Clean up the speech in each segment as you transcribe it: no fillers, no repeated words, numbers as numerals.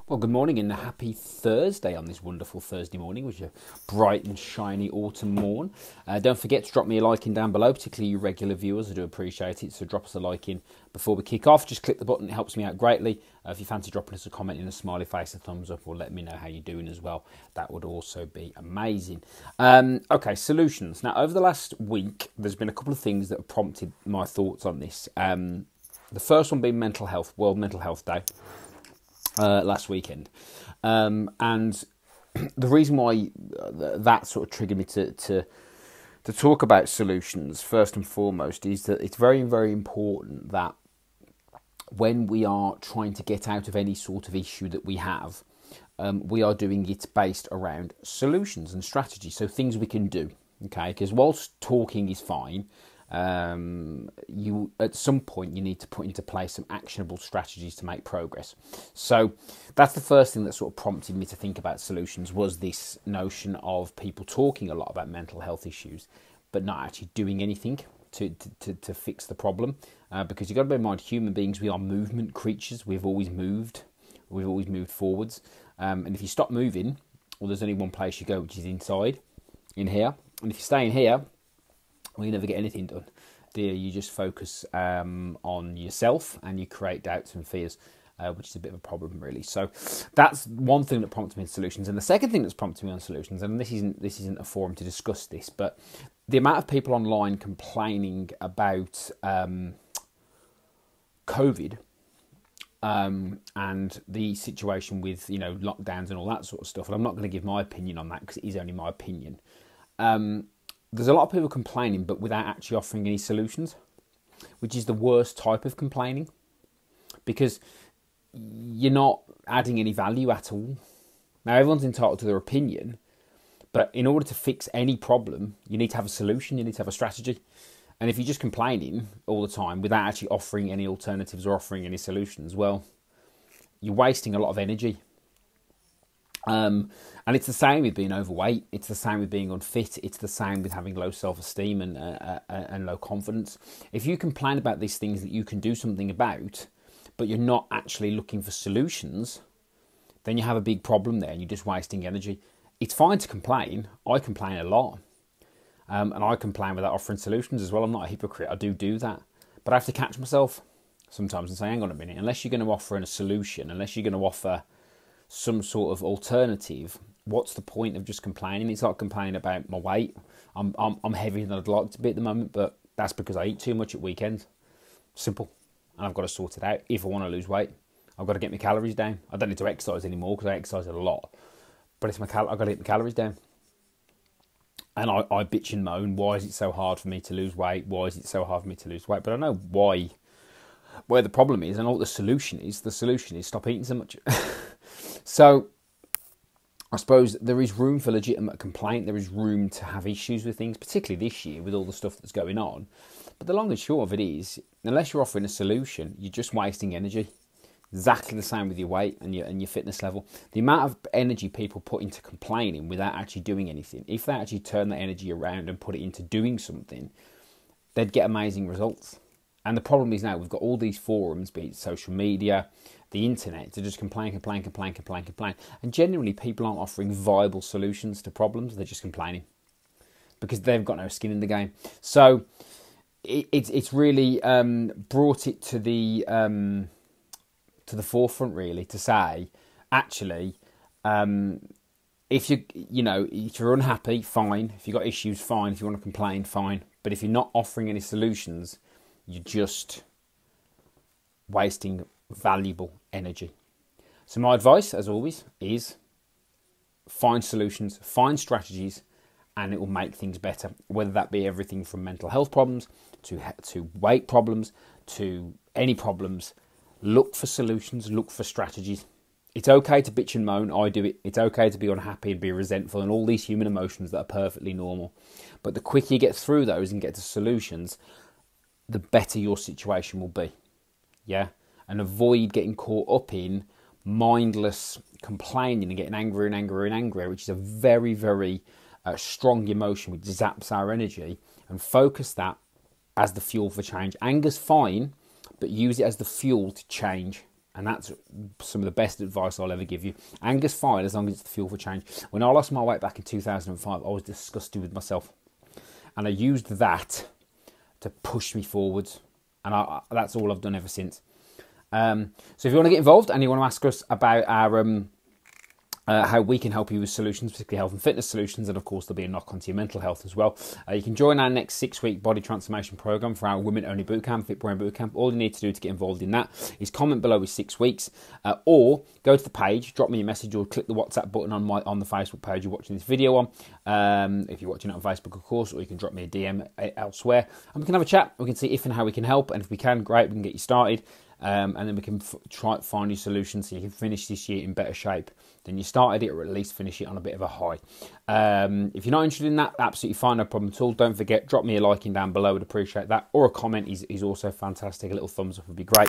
Well, good morning and a happy Thursday on this wonderful Thursday morning, which is a bright and shiny autumn morn. Don't forget to drop me a like in down below, particularly you regular viewers. I do appreciate it, so drop us a like in before we kick off. Just click the button, it helps me out greatly. If you fancy dropping us a comment in a smiley face, a thumbs up, or let me know how you're doing as well, that would also be amazing. Okay, solutions. Now, over the last week, there's been a couple of things that have prompted my thoughts on this. The first one being mental health, World Mental Health Day. Last weekend, and the reason why that sort of triggered me to talk about solutions first and foremost is that it's very, very important that when we are trying to get out of any sort of issue that we have, we are doing it based around solutions and strategies, so things we can do. Okay, because whilst talking is fine, you at some point you need to put into place some actionable strategies to make progress. So that's the first thing that sort of prompted me to think about solutions, was this notion of people talking a lot about mental health issues but not actually doing anything to fix the problem, because you've got to bear in mind, human beings, we are movement creatures. We've always moved forwards, and if you stop moving, well, there's only one place you go, which is inside, in here. And if you stay in here, well, you never get anything done. You just focus on yourself and you create doubts and fears, which is a bit of a problem, really. So that's one thing that prompted me on solutions. And the second thing that's prompted me on solutions, and this isn't a forum to discuss this, but the amount of people online complaining about COVID and the situation with lockdowns and all that sort of stuff. And I'm not going to give my opinion on that because it is only my opinion. There's a lot of people complaining, but without actually offering any solutions, which is the worst type of complaining, because you're not adding any value at all. Now, everyone's entitled to their opinion, but in order to fix any problem, you need to have a solution, you need to have a strategy. And if you're just complaining all the time without actually offering any alternatives or offering any solutions, well, you're wasting a lot of energy. And it's the same with being overweight. It's the same with being unfit. It's the same with having low self-esteem and low confidence. If you complain about these things that you can do something about, but you're not actually looking for solutions, then you have a big problem there and you're just wasting energy. It's fine to complain. I complain a lot. And I complain without offering solutions as well. I'm not a hypocrite. I do that. But I have to catch myself sometimes and say, hang on a minute, unless you're going to offer a solution, unless you're going to offer some sort of alternative, what's the point of just complaining? It's like complaining about my weight. I'm heavier than I'd like to be at the moment, but that's because I eat too much at weekends. Simple. And I've got to sort it out. If I want to lose weight, I've got to get my calories down. I don't need to exercise anymore because I exercise a lot, but I've got to get my calories down. And I bitch and moan, why is it so hard for me to lose weight? Why is it so hard for me to lose weight? But I know where the problem is, and what the solution is. The solution is stop eating so much. So I suppose there is room for legitimate complaint. There is room to have issues with things, particularly this year with all the stuff that's going on. But the long and short of it is, unless you're offering a solution, you're just wasting energy. Exactly the same with your weight and your fitness level. The amount of energy people put into complaining without actually doing anything, if they actually turn that energy around and put it into doing something, they'd get amazing results. And the problem is now we've got all these forums, be it social media, the internet, to just complain. And generally people aren't offering viable solutions to problems, they're just complaining because they've got no skin in the game. So it's really brought it to the forefront, really, to say, actually, if you're unhappy, fine. If you've got issues, fine. If you want to complain, fine. But if you're not offering any solutions, you're just wasting valuable energy. So my advice, as always, is find solutions, find strategies, and it will make things better. Whether that be everything from mental health problems to weight problems to any problems, look for solutions, look for strategies. It's okay to bitch and moan. I do it. It's okay to be unhappy and be resentful and all these human emotions that are perfectly normal. But the quicker you get through those and get to solutions, the better your situation will be. Yeah? And avoid getting caught up in mindless complaining and getting angrier, which is a very, very strong emotion which zaps our energy, and focus that as the fuel for change. Anger's fine, but use it as the fuel to change. And that's some of the best advice I'll ever give you. Anger's fine as long as it's the fuel for change. When I lost my weight back in 2005, I was disgusted with myself. And I used that to push me forwards. And that's all I've done ever since. So if you want to get involved and you want to ask us about our how we can help you with solutions, particularly health and fitness solutions, and of course there'll be a knock onto your mental health as well. You can join our next 6-week body transformation program for our women-only bootcamp, Fit Brummie Bootcamp. All you need to do to get involved in that is comment below with 6 weeks, or go to the page, drop me a message, or click the WhatsApp button on the Facebook page you're watching this video on. If you're watching it on Facebook, of course, or you can drop me a DM elsewhere, and we can have a chat. We can see if and how we can help, and if we can, great, we can get you started. And then we can try to find you solutions so you can finish this year in better shape than you started it, or at least finish it on a bit of a high. If you're not interested in that, absolutely fine, no problem at all. Don't forget, drop me a like down below, would appreciate that, or a comment is also fantastic. A little thumbs up would be great.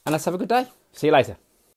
And let's have a good day. See you later.